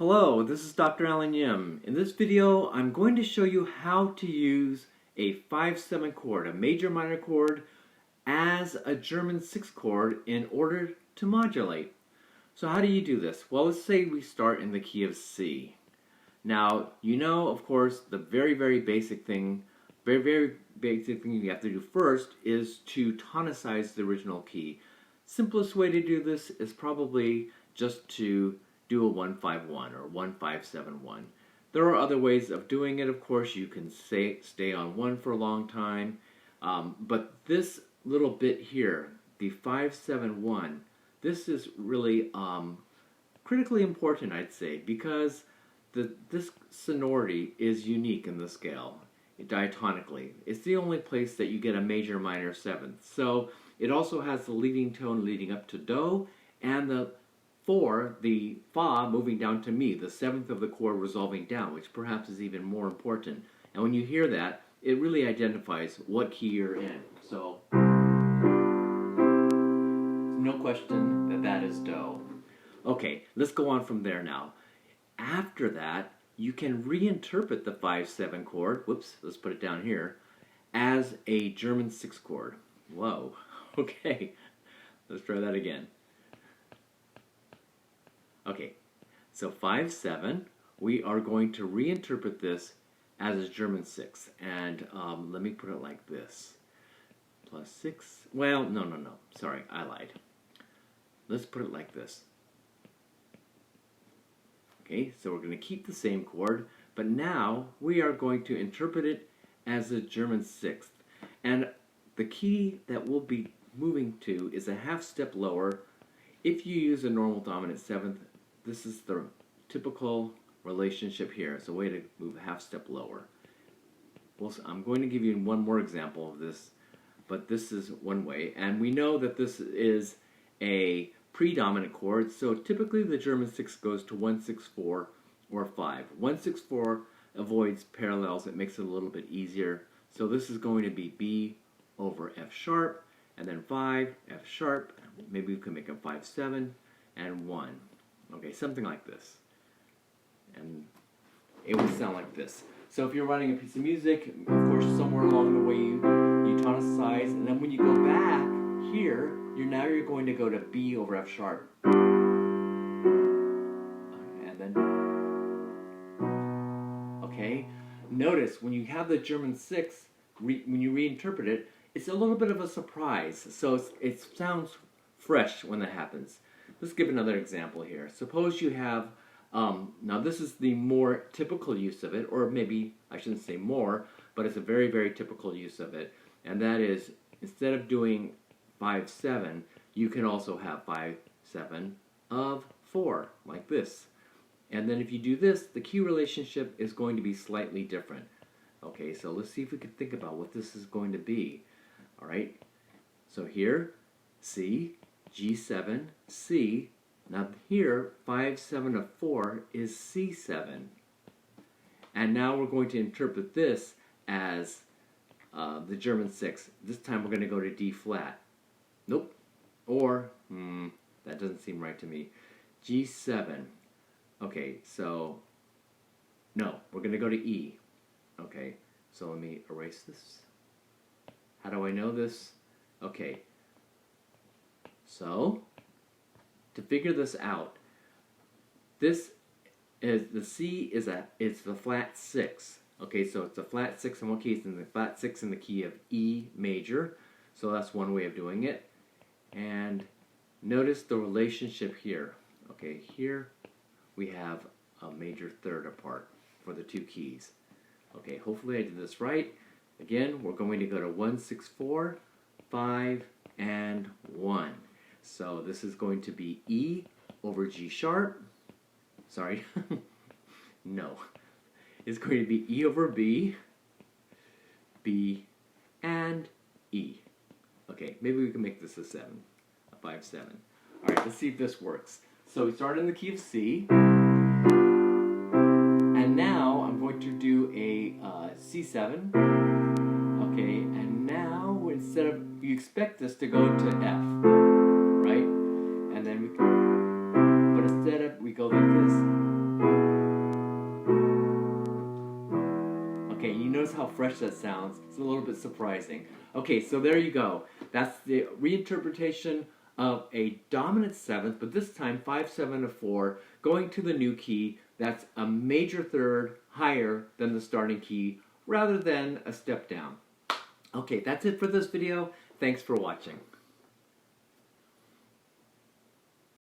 Hello, this is Dr. Alan Yim. In this video, I'm going to show you how to use a 5/7 chord, a major minor chord, as a German 6 chord in order to modulate. So how do you do this? Well, let's say we start in the key of C. Now, you know, of course, the very basic thing, very basic thing you have to do first is to tonicize the original key. Simplest way to do this is probably just to do a 1-5-1 or 1-5-7-1. There are other ways of doing it, of course. You can stay on 1 for a long time, but this little bit here, the 5-7-1, this is really critically important, I'd say, because this sonority is unique in the scale, diatonically. It's the only place that you get a major minor seventh. So it also has the leading tone leading up to Do, and the Fa moving down to Mi, the seventh of the chord resolving down, which perhaps is even more important. And when you hear that, it really identifies what key you're in. So, no question that that is Do. Okay, let's go on from there now. After that, you can reinterpret the 5-7 chord, whoops, let's put it down here, as a German 6 chord. Whoa, okay, let's try that again. Okay, so 5-7, we are going to reinterpret this as a German 6. And let me put it like this. Plus 6, well, no, sorry, I lied. Let's put it like this. Okay, so we're going to keep the same chord, but now we are going to interpret it as a German 6th. And the key that we'll be moving to is a half step lower. If you use a normal dominant 7th, this is the typical relationship here. It's a way to move a half step lower. Well, I'm going to give you one more example of this, but this is one way. And we know that this is a predominant chord, so typically the German 6 goes to 1-6-4 or 5. 1-6-4 avoids parallels, it makes it a little bit easier. So this is going to be B over F sharp, and then 5, F sharp, maybe we can make a 5-7, and 1. Okay, something like this. And it would sound like this. So if you're writing a piece of music, of course, somewhere along the way you tonicize, and then when you go back here, you're going to go to B over F sharp. And then, okay, notice when you have the German 6, when you reinterpret it, it's a little bit of a surprise. So it sounds fresh when that happens. Let's give another example here. Suppose you have, now this is the more typical use of it, or maybe I shouldn't say more, but it's a very typical use of it. And that is, instead of doing 5-7, you can also have 5-7 of 4, like this. And then if you do this, the key relationship is going to be slightly different. Okay, so let's see if we can think about what this is going to be. All right, so here, C, G7, C. Now here, 5-7 of 4 is C7. And now we're going to interpret this as the German 6. This time we're going to go to D flat. Nope. Or, that doesn't seem right to me. G7. Okay, so, no, we're going to go to E. Okay, so let me erase this. How do I know this? Okay, so, to figure this out, this is, the C is it's the flat 6. Okay, so it's a flat 6 in one key, it's in the flat 6 in the key of E major. So that's one way of doing it. And notice the relationship here. Okay, here we have a major third apart for the two keys. Okay, hopefully I did this right. Again, we're going to go to 1-6-4, 5, and 1. So this is going to be E over G sharp. Sorry. No. It's going to be E over B, B, and E. Okay, maybe we can make this a 7, a 5-7. All right, let's see if this works. So we start in the key of C, and now I'm going to do a C7. Okay, and now instead of, you expect this to go to F, right? And then we can, but instead of, we go like this. fresh that sounds. It's a little bit surprising. Okay, so there you go. That's the reinterpretation of a dominant seventh, but this time 5, 7, 4, going to the new key. That's a major third higher than the starting key rather than a step down. Okay, that's it for this video. Thanks for watching.